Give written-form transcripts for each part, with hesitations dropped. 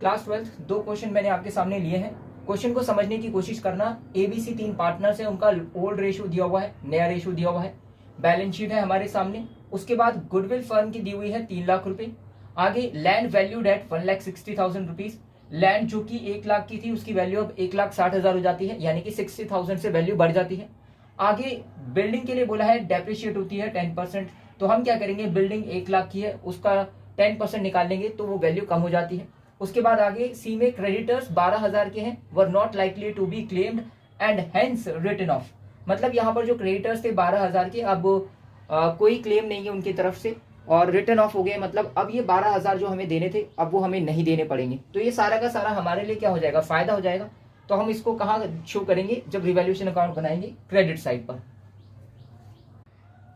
Class 12 दो question मैंने आपके सामने लिए हैं। क्वेश्चन को समझने की कोशिश करना। एबीसी 3 पार्टनर्स है, उनका ओल्ड रेशियो दिया हुआ है, नया रेशियो दिया हुआ है, बैलेंस शीट है हमारे सामने। उसके बाद गुडविल फर्म की दी हुई है 3 लाख रुपए। आगे land valued at 1,60,000 rupees. Land जो कि 1 लाख की थी उसकी वैल्यू अब 1,60,000 हो जाती है, यानी कि 60,000 से वैल्यू बढ़ जाती है। आगे बिल्डिंग के लिए बोला है डेप्रिशिएट होती है 10%। तो हम क्या करेंगे, बिल्डिंग 1 लाख की है उसका 10% निकाल लेंगे तो वो वैल्यू कम हो जाती है। उसके बाद आगे सी में क्रेडिटर्स 12,000 के हैं, were not likely to be claimed and hence written off. मतलब यहाँ पर जो क्रेडिटर्स थे 12,000 के, अब कोई क्लेम नहीं है उनकी तरफ से और रिटर्न ऑफ हो गए। मतलब अब ये 12,000 जो हमें देने थे अब वो हमें नहीं देने पड़ेंगे। तो ये सारा का सारा हमारे लिए क्या हो जाएगा, फायदा हो जाएगा। तो हम इसको कहाँ शो करेंगे, जब रिवैल्यूएशन अकाउंट बनाएंगे, क्रेडिट साइड पर।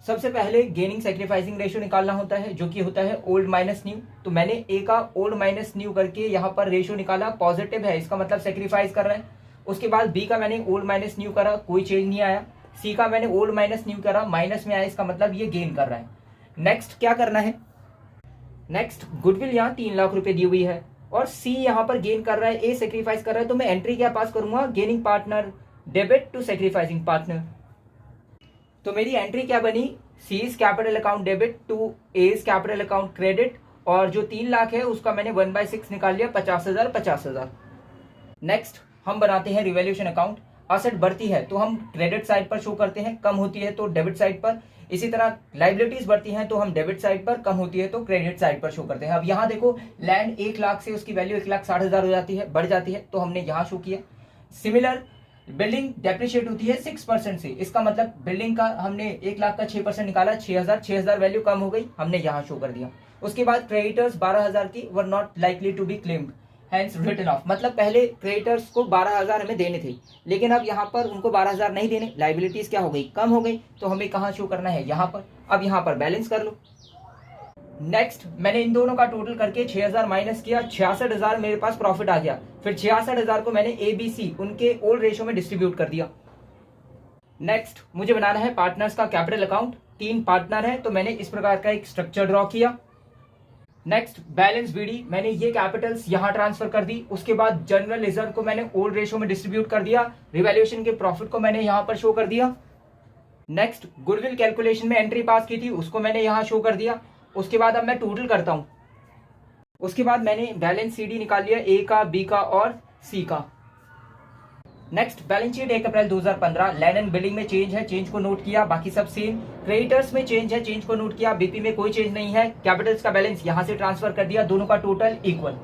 सबसे पहले गेनिंग सैक्रिफाइसिंग रेशियो निकालना होता है, जो कि होता है ओल्ड माइनस न्यू। तो मैंने ए का ओल्ड माइनस न्यू करके यहाँ पर रेशियो निकाला, पॉजिटिव है इसका मतलब सैक्रिफाइस कर रहे हैं। उसके बाद बी का मैंने ओल्ड माइनस न्यू करा, कोई चेंज नहीं आया। सी का मैंने ओल्ड माइनस न्यू करा, माइनस में आया, इसका मतलब ये गेन कर रहा है। नेक्स्ट क्या करना है, नेक्स्ट गुडविल यहाँ 3 लाख रुपए दी हुई है और सी यहाँ पर गेन कर रहा है, ए सेक्रीफाइस कर रहा है। तो मैं एंट्री क्या पास करूंगा, gaining partner debit to sacrificing partner. तो मेरी एंट्री क्या बनी, C is capital account debit to A is capital account credit. और जो 3 लाख है उसका मैंने 1/6 निकाल लिया, 50,000 50,000। नेक्स्ट हम बनाते हैं रिवैल्यूएशन अकाउंट। असेट बढ़ती है तो हम क्रेडिट साइड पर शो करते हैं, कम होती है तो डेबिट साइड पर। इसी तरह लाइबिलिटीज बढ़ती हैं तो हम डेबिट साइड पर, कम होती है तो क्रेडिट साइड पर शो करते हैं। अब यहाँ देखो लैंड 1 लाख से उसकी वैल्यू 1,60,000 हो जाती है, बढ़ जाती है, तो हमने यहाँ शो किया। सिमिलर बिल्डिंग डेप्रिशिएट होती है 6% से, इसका मतलब बिल्डिंग का हमने 1 लाख का 6% निकाला, 6,000 वैल्यू कम हो गई, हमने यहाँ शो कर दिया। उसके बाद क्रेडिटर्स 12,000 की were not likely to be claimed hence written off. मतलब पहले क्रेडिटर्स को 12,000 हमें देने थे, लेकिन अब यहाँ पर उनको 12,000 नहीं देने, लाइबिलिटीज क्या हो गई, कम हो गई। तो हमें कहाँ शो करना है, यहाँ पर। अब यहाँ पर बैलेंस कर लो। नेक्स्ट मैंने इन दोनों का टोटल करके 6,000 माइनस किया, 66,000 मेरे पास प्रॉफिट आ गया। फिर 66,000 को मैंने एबीसी उनके ओल्ड रेशियो में डिस्ट्रीब्यूट कर दिया। नेक्स्ट मुझे बनाना है पार्टनर्स का कैपिटल अकाउंट। 3 पार्टनर है तो मैंने इस प्रकार का एक स्ट्रक्चर ड्रॉ किया। नेक्स्ट बैलेंस बीडी, मैंने ये कैपिटल्स यहां ट्रांसफर कर दी। उसके बाद जनरल रिजर्व को मैंने ओल्ड रेशियो में डिस्ट्रीब्यूट कर दिया, रिवैल्यूएशन के प्रॉफिट को मैंने यहां पर शो कर दिया। नेक्स्ट गुडविल कैलकुलेशन में एंट्री पास की थी, उसको मैंने यहां शो कर दिया। उसके बाद अब मैं टोटल करता हूं। उसके बाद मैंने बैलेंस सीडी निकाल लिया, ए का, बी का और सी का। Next balance sheet 1 April 2015। Land and building में चेंज है, चेंज को नोट किया, बाकी सब सेम। क्रेडिटर्स में चेंज है, चेंज को नोट किया, बीपी में कोई चेंज नहीं है। कैपिटल्स का बैलेंस यहां से ट्रांसफर कर दिया, दोनों का टोटल इक्वल।